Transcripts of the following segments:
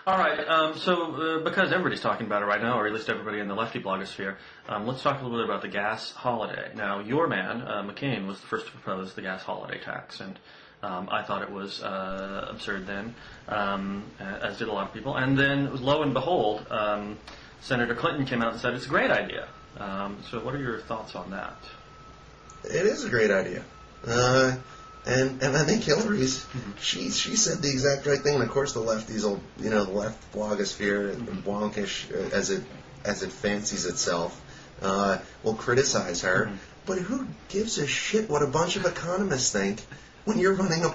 All right, because everybody's talking about it right now, or at least everybody in the lefty blogosphere, let's talk a little bit about the gas holiday. Now, your man, McCain, was the first to propose the gas holiday tax, and I thought it was absurd then, as did a lot of people. And then, lo and behold, Senator Clinton came out and said it's a great idea. So what are your thoughts on that? It is a great idea. And I think Hillary's, she said the exact right thing. And of course the lefties will, the left blogosphere, wonkish as it fancies itself, will criticize her. But who gives a shit what a bunch of economists think when you're running a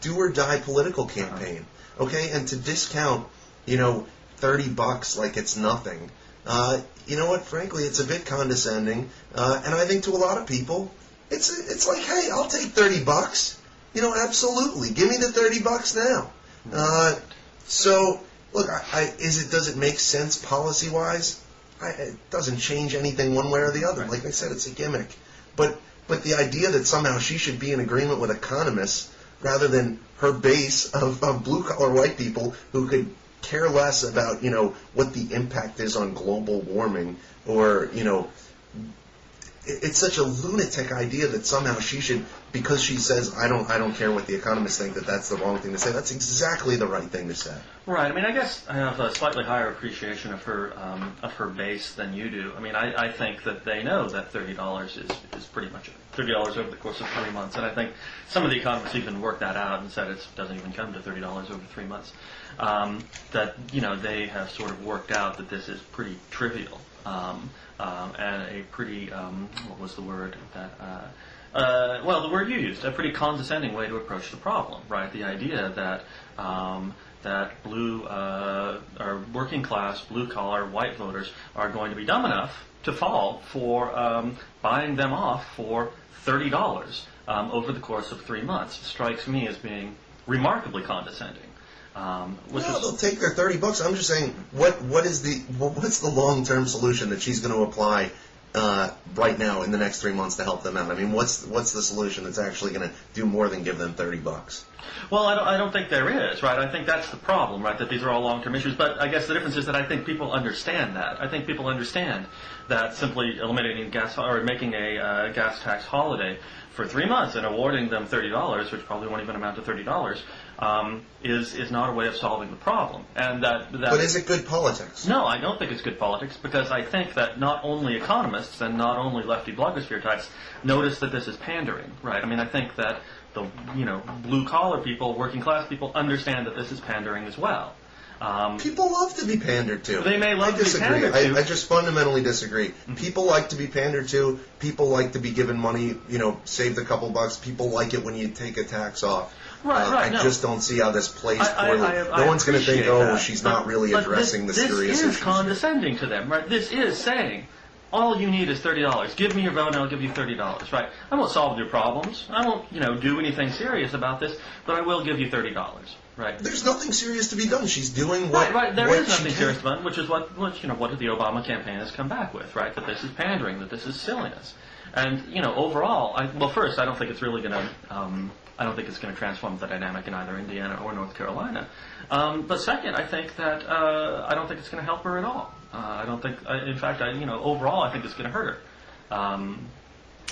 do or die political campaign? Okay, and to discount, $30 like it's nothing. You know what? Frankly, it's a bit condescending, and I think to a lot of people, it's like, hey, I'll take $30. Absolutely, give me the $30 now. So, look, does it make sense policy wise? It doesn't change anything one way or the other. Like I said, it's a gimmick. But the idea that somehow she should be in agreement with economists rather than her base of blue collar white people who could care less about what the impact is on global warming, or it's such a lunatic idea that somehow she should, because she says I don't care what the economists think, that's the wrong thing to say. That's exactly the right thing to say. Right. I mean, I guess I have a slightly higher appreciation of her base than you do. I mean, I think that they know that $30 is pretty much $30 over the course of 3 months, and I think some of the economists even worked that out and said it doesn't even come to $30 over 3 months. That they have sort of worked out that this is pretty trivial. And a pretty, what was the word that, the word you used, a pretty condescending way to approach the problem, right? The idea that, that blue, or working class, blue collar, white voters are going to be dumb enough to fall for, buying them off for $30, over the course of 3 months strikes me as being remarkably condescending. They'll take their $30. I'm just saying, what's the long-term solution that she's going to apply right now in the next 3 months to help them out? I mean, what's the solution that's actually going to do more than give them $30? Well, I don't think there is, right? I think that's the problem, right? That these are all long-term issues. But I guess the difference is that I think people understand that. I think people understand that simply eliminating gas or making a gas tax holiday for 3 months and awarding them $30, which probably won't even amount to $30, is not a way of solving the problem. And but is it good politics? No, I don't think it's good politics, because I think that not only economists and not only lefty blogosphere types notice that this is pandering, right? I mean, I think that the blue collar people, working class people, understand that this is pandering as well. People love to be pandered to. They may love to be pandered to. I just fundamentally disagree. Mm-hmm. People like to be pandered to. People like to be given money, saved a couple bucks. People like it when you take a tax off. Right. I just don't see how this plays poorly. No one's going to think, she's not really addressing the serious issues. This is condescending to them, right? This is saying, all you need is $30. Give me your vote and I'll give you $30, right? I won't solve your problems. I won't, do anything serious about this, but I will give you $30, right? There's nothing serious to be done. She's doing what Right. There is nothing serious to be done, which is what the Obama campaign has come back with, right? That this is pandering, that this is silliness. And, overall, first, I don't think it's really going to... I don't think it's going to transform the dynamic in either Indiana or North Carolina. But second, I think that I don't think it's going to help her at all. I don't think, in fact, overall, I think it's going to hurt her.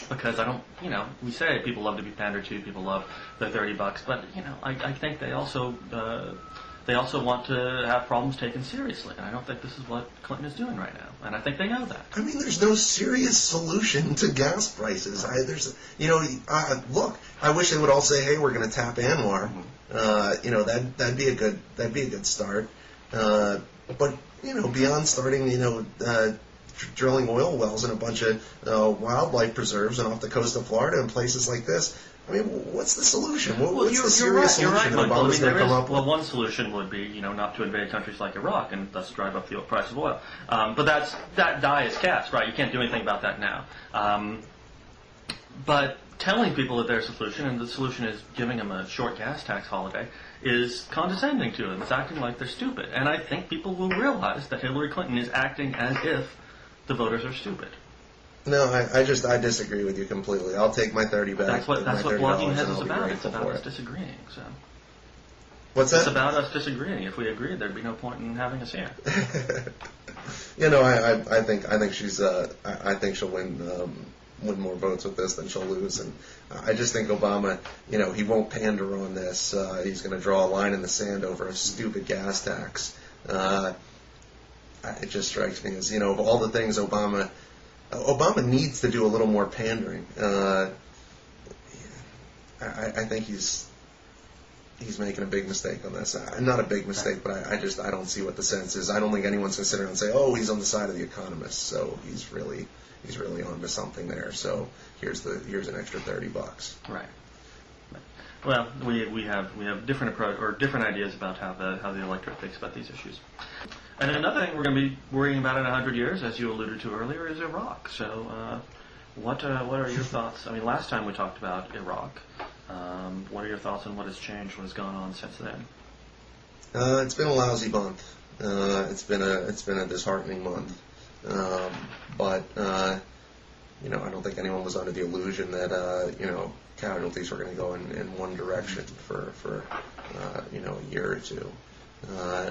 Because I don't, we say people love to be pandered to, people love the $30, but I think they also want to have problems taken seriously, and I don't think this is what Clinton is doing right now, and I think they know that. I mean, there's no serious solution to gas prices. Look, I wish they would all say, "Hey, we're going to tap Anwar." That'd be a good start. But beyond starting, drilling oil wells in a bunch of wildlife preserves and off the coast of Florida and places like this. I mean, what's the solution? What's the serious solution that Obama's going to come up with? Well, one solution would be, not to invade countries like Iraq and thus drive up the price of oil. But that die is cast, right? You can't do anything about that now. But telling people that there's a solution, and the solution is giving them a short gas tax holiday, is condescending to them. It's acting like they're stupid. And I think people will realize that Hillary Clinton is acting as if the voters are stupid. No, I disagree with you completely. I'll take my $30 back. That's what Bloggingheads is about. It's about us disagreeing. So. What's that? It's about us disagreeing. If we agreed, there'd be no point in having us here. I think she's I think she'll win more votes with this than she'll lose, and I just think Obama, he won't pander on this. He's going to draw a line in the sand over a stupid gas tax. It just strikes me as, of all the things Obama needs to do a little more pandering. I think he's making a big mistake on this. Not a big mistake, but I don't see what the sense is. I don't think anyone's going to sit around and say, oh, he's on the side of the economists, so he's really on to something there. So here's an extra $30. Right. Well, we have different approach or different ideas about how the electorate thinks about these issues. And another thing we're going to be worrying about in 100 years, as you alluded to earlier, is Iraq. So, what are your thoughts? I mean, last time we talked about Iraq. What are your thoughts on what has changed? What has gone on since then? It's been a lousy month. It's been a disheartening month. But I don't think anyone was under the illusion that casualties were going to go in one direction for a year or two.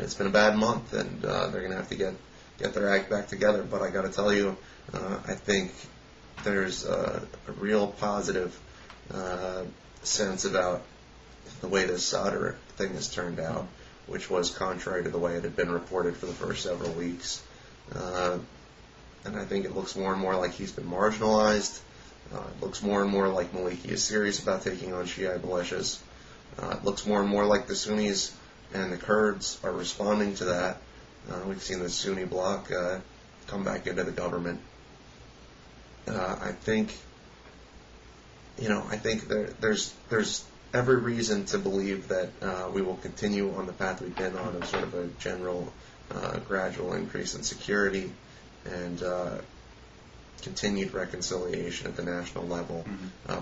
It's been a bad month, and they're going to have to get their act back together. But I got to tell you, I think there's a real positive sense about the way this Sadr thing has turned out, which was contrary to the way it had been reported for the first several weeks. And I think it looks more and more like he's been marginalized. It looks more and more like Maliki is serious about taking on Shiite militias. It looks more and more like the Sunnis and the Kurds are responding to that. We've seen the Sunni bloc come back into the government. I think there's every reason to believe that we will continue on the path we've been on of sort of a general, gradual increase in security and continued reconciliation at the national level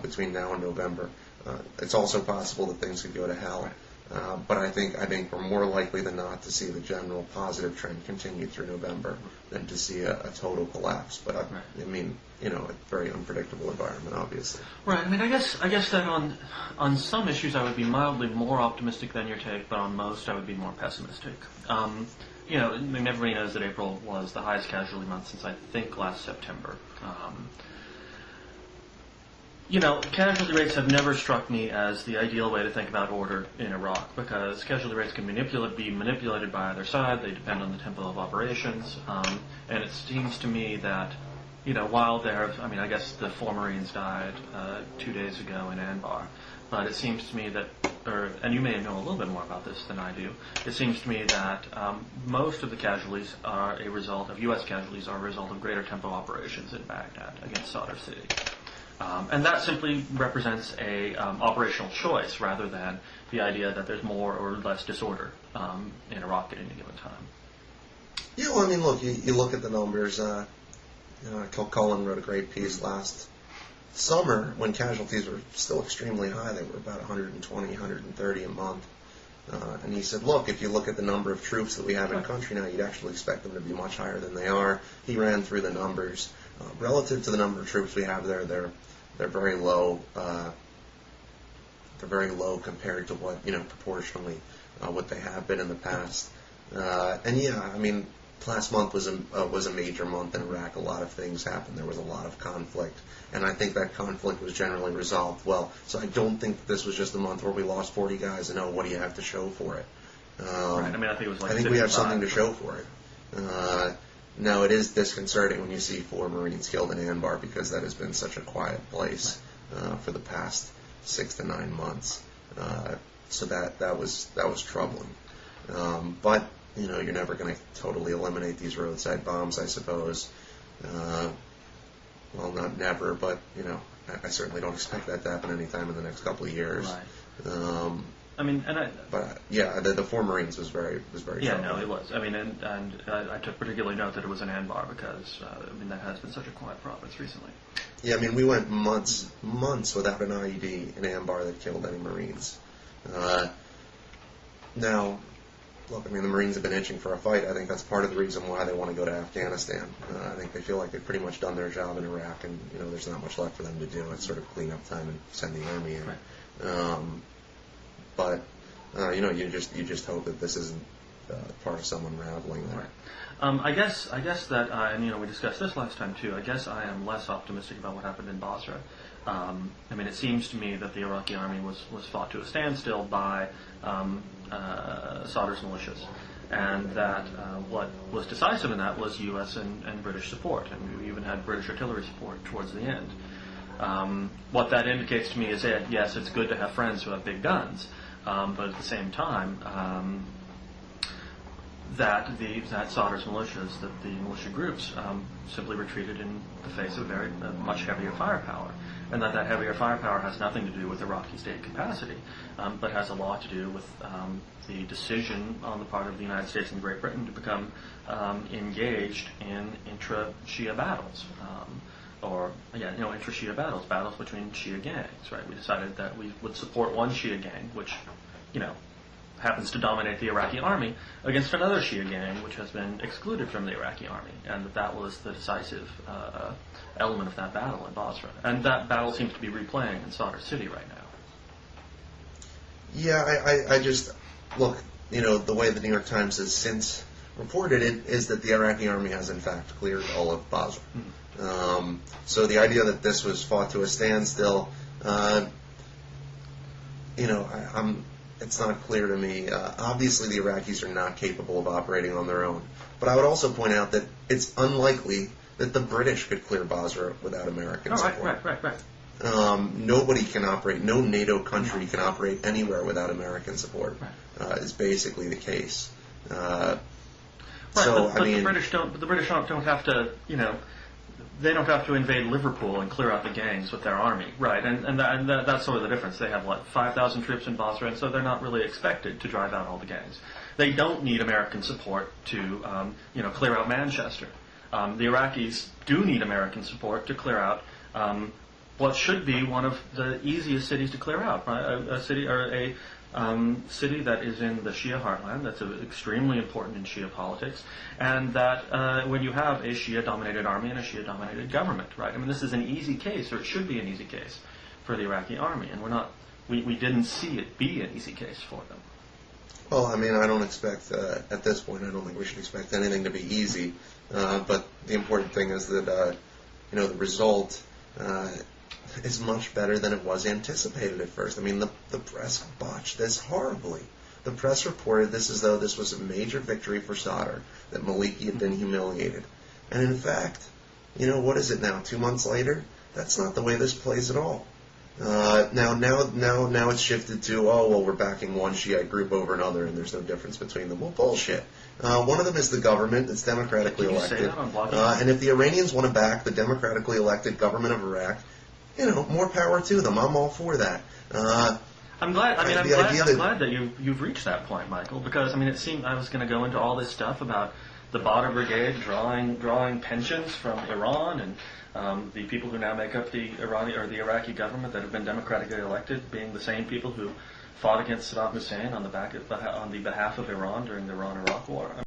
between now and November. It's also possible that things could go to hell, but I think we're more likely than not to see the general positive trend continue through November than to see a total collapse. But I mean, a very unpredictable environment, obviously. Right. I mean, I guess that on some issues I would be mildly more optimistic than your take, but on most I would be more pessimistic. I mean, everybody knows that April was the highest casualty month since I think last September. Casualty rates have never struck me as the ideal way to think about order in Iraq, because casualty rates can be manipulated by either side. They depend on the tempo of operations, and it seems to me that, while I guess the 4 Marines died 2 days ago in Anbar, but it seems to me that, and you may know a little bit more about this than I do, it seems to me that most of the casualties are a result of, U.S. casualties are a result of greater tempo operations in Baghdad against Sadr City. And that simply represents a operational choice rather than the idea that there's more or less disorder in Iraq at any given time. Yeah, well, I mean, look, you look at the numbers. Cullen wrote a great piece last summer when casualties were still extremely high. They were about 120, 130 a month. And he said, look, if you look at the number of troops that we have in the country now, you'd actually expect them to be much higher than they are. He ran through the numbers. Relative to the number of troops we have there, they're very low. They're very low compared to what, proportionally, what they have been in the past. And yeah, I mean, last month was a major month in Iraq. A lot of things happened. There was a lot of conflict, and I think that conflict was generally resolved well. So I don't think that this was just a month where we lost 40 guys and what do you have to show for it? Right. I mean, I think it was like I think we have something to show for it. Now, it is disconcerting when you see 4 Marines killed in Anbar because that has been such a quiet place for the past 6 to 9 months. So that was troubling. But you're never going to totally eliminate these roadside bombs, I suppose. Well, not never, but I certainly don't expect that to happen anytime in the next couple of years. Right. I mean, But yeah, the 4 Marines was very yeah, troubling. no, it was. I mean, and I took particularly note that it was in Anbar because that has been such a quiet province recently. Yeah, I mean, we went months without an IED in Anbar that killed any Marines. Now, look, I mean, the Marines have been itching for a fight. I think that's part of the reason why they want to go to Afghanistan. I think they feel like they've pretty much done their job in Iraq, and there's not much left for them to do. It's sort of clean up time and send the army in. Right. But you just hope that this isn't part of some unraveling there. Right. I guess that, and we discussed this last time too. I guess I am less optimistic about what happened in Basra. It seems to me that the Iraqi army was fought to a standstill by Sadr's militias, and that what was decisive in that was U.S. and British support, and we even had British artillery support towards the end. What that indicates to me is that, yes, it's good to have friends who have big guns, but at the same time, that Sadr's militias, that the militia groups, simply retreated in the face of much heavier firepower, and that heavier firepower has nothing to do with Iraqi state capacity, but has a lot to do with the decision on the part of the United States and Great Britain to become engaged in intra-Shia battles. Intra-Shia battles between Shia gangs, right? We decided that we would support one Shia gang, which, happens to dominate the Iraqi army, against another Shia gang, which has been excluded from the Iraqi army, and that was the decisive element of that battle in Basra. And that battle seems to be replaying in Sadr City right now. Yeah, I just, look, the way the New York Times has since reported it is that the Iraqi army has in fact cleared all of Basra. Mm-hmm. So the idea that this was fought to a standstill, it's not clear to me. Obviously, the Iraqis are not capable of operating on their own. But I would also point out that it's unlikely that the British could clear Basra without American support. Right. Nobody can operate. No NATO country can operate anywhere without American support. Is basically the case. But the British don't. But the British don't have to. They don't have to invade Liverpool and clear out the gangs with their army, right? And that's sort of the difference. They have 5,000 troops in Basra, and so they're not really expected to drive out all the gangs. They don't need American support to clear out Manchester. The Iraqis do need American support to clear out what should be one of the easiest cities to clear out, right? A city that is in the Shia heartland, that's extremely important in Shia politics, and that when you have a Shia-dominated army and a Shia-dominated government, right? This is an easy case, or it should be an easy case for the Iraqi army, and we didn't see it be an easy case for them. Well, I don't expect, at this point, I don't think we should expect anything to be easy, but the important thing is that, the result is much better than it was anticipated at first. The press botched this horribly. The press reported this as though this was a major victory for Sadr, that Maliki had been humiliated. And in fact, what is it now, 2 months later? That's not the way this plays at all. Now it's shifted to, we're backing one Shiite group over another and there's no difference between them. Well, bullshit. One of them is the government that's democratically elected. Say that on Bloggingheads? And if the Iranians want to back the democratically elected government of Iraq, more power to them. I'm all for that. I'm glad that you've reached that point, Michael, because it seemed I was going to go into all this stuff about the Badr Brigade drawing pensions from Iran and the people who now make up the Iraqi government that have been democratically elected being the same people who fought against Saddam Hussein on the behalf of Iran during the Iran-Iraq War.